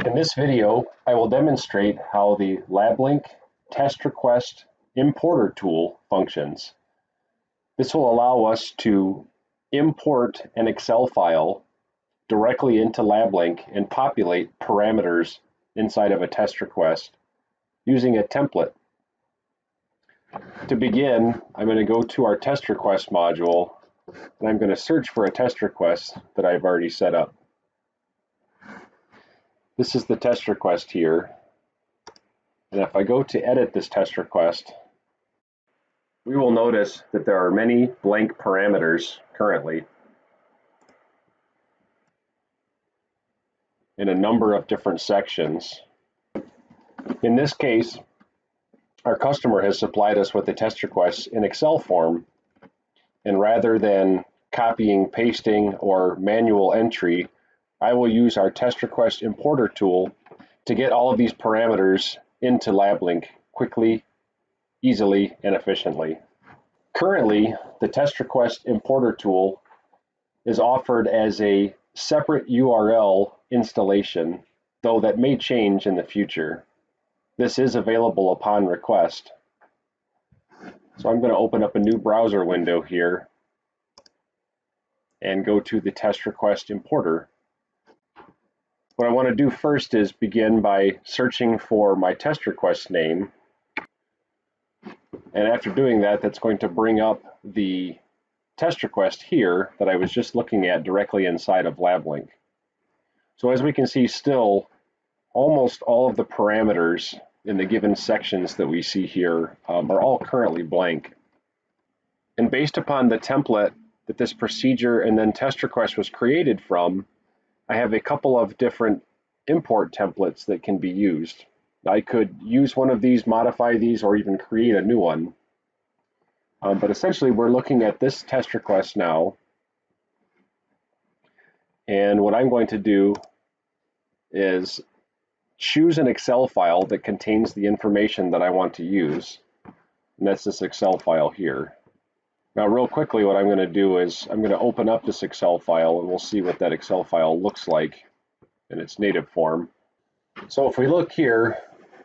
In this video, I will demonstrate how the LabLINK test request importer tool functions. This will allow us to import an Excel file directly into LabLINK and populate parameters inside of a test request using a template. To begin, I'm going to go to our test request module and I'm going to search for a test request that I've already set up. This is the test request here. And if I go to edit this test request, we will notice that there are many blank parameters currently in a number of different sections. In this case, our customer has supplied us with the test requests in Excel form, and rather than copying, pasting, or manual entry, I will use our test request importer tool to get all of these parameters into LabLINK quickly, easily, and efficiently. Currently, the test request importer tool is offered as a separate URL installation, though that may change in the future. This is available upon request. So I'm going to open up a new browser window here and go to the test request importer. What I want to do first is begin by searching for my test request name. And after doing that, that's going to bring up the test request here that I was just looking at directly inside of LabLINK. So as we can see, still almost all of the parameters in the given sections that we see here are all currently blank. And based upon the template that this procedure and then test request was created from, I have a couple of different import templates that can be used. I could use one of these, modify these, or even create a new one. But essentially, we're looking at this test request now. And what I'm going to do is choose an Excel file that contains the information that I want to use. And that's this Excel file here. Now, real quickly, what I'm going to do is I'm going to open up this Excel file and we'll see what that Excel file looks like in its native form. So if we look here,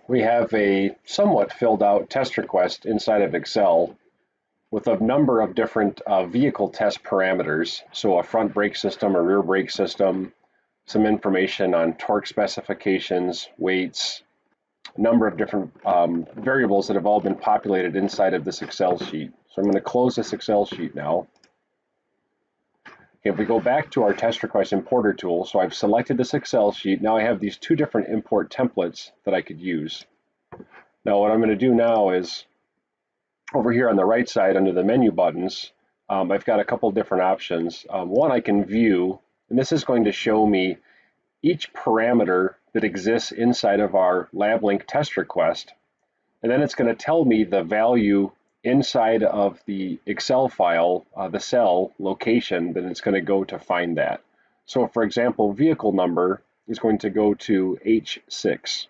we have a somewhat filled out test request inside of Excel with a number of different vehicle test parameters. So a front brake system, a rear brake system, some information on torque specifications, weights, a number of different variables that have all been populated inside of this Excel sheet. So I'm going to close this Excel sheet now. If we go back to our test request importer tool, so I've selected this Excel sheet. Now I have these two different import templates that I could use. Now what I'm going to do now is over here on the right side under the menu buttons, I've got a couple different options. One, I can view, and this is going to show me each parameter that exists inside of our LabLINK test request. And then it's going to tell me the value inside of the Excel file, the cell location that it's going to go to find that. So for example, vehicle number is going to go to H6.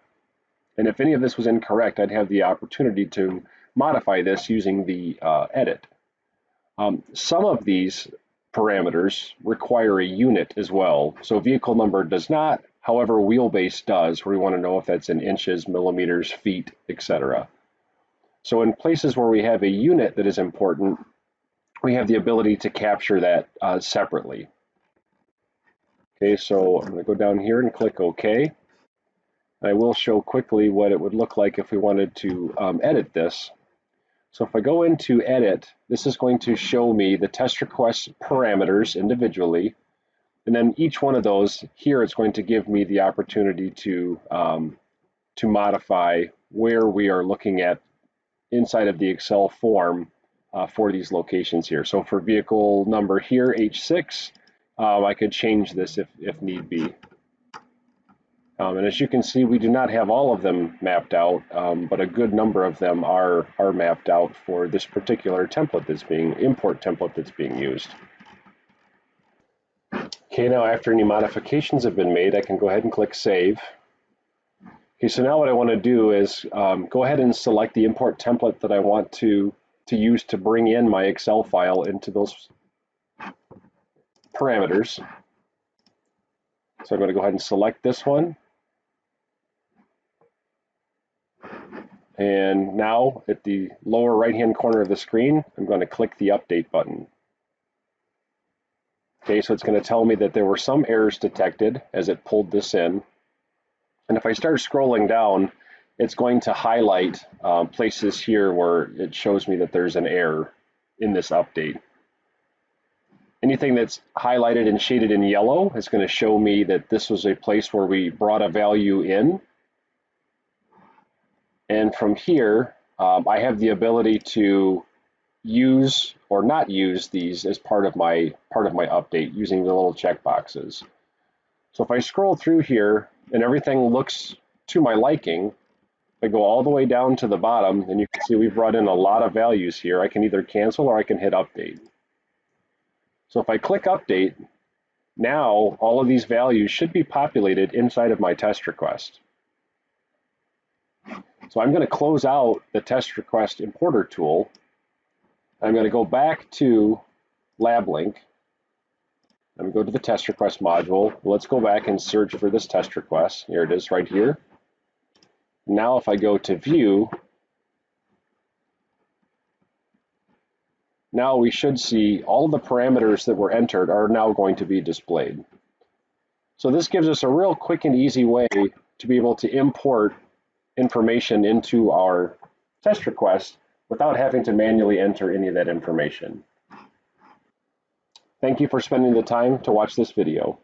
And if any of this was incorrect, I'd have the opportunity to modify this using the edit. Some of these parameters require a unit as well. So vehicle number does not, however wheelbase does, where we want to know if that's in inches, millimeters, feet, etc. So in places where we have a unit that is important, we have the ability to capture that separately. Okay, so I'm going to go down here and click OK. I will show quickly what it would look like if we wanted to edit this. So if I go into edit, this is going to show me the test request parameters individually. And then each one of those here is going to give me the opportunity to modify where we are looking at inside of the Excel form for these locations here. So for vehicle number here, H6, I could change this if need be. And as you can see, we do not have all of them mapped out, but a good number of them are mapped out for this particular template import template that's being used. Okay, now after any modifications have been made, I can go ahead and click Save. Okay, so now what I want to do is go ahead and select the import template that I want to use to bring in my Excel file into those parameters. So I'm going to go ahead and select this one. And now at the lower right-hand corner of the screen, I'm going to click the update button. Okay, so it's going to tell me that there were some errors detected as it pulled this in. And if I start scrolling down, it's going to highlight places here where it shows me that there's an error in this update. Anything that's highlighted and shaded in yellow is going to show me that this was a place where we brought a value in. And from here, I have the ability to use or not use these as part of my update using the little check boxes. So if I scroll through here and everything looks to my liking, I go all the way down to the bottom, and you can see we've brought in a lot of values here. I can either cancel or I can hit update. So if I click update, now all of these values should be populated inside of my test request. So I'm going to close out the test request importer tool. I'm going to go back to LabLINK. I'm going to go to the test request module. Let's go back and search for this test request. Here it is right here. Now if I go to view, now we should see all the parameters that were entered are now going to be displayed. So this gives us a real quick and easy way to be able to import information into our test request without having to manually enter any of that information. Thank you for spending the time to watch this video.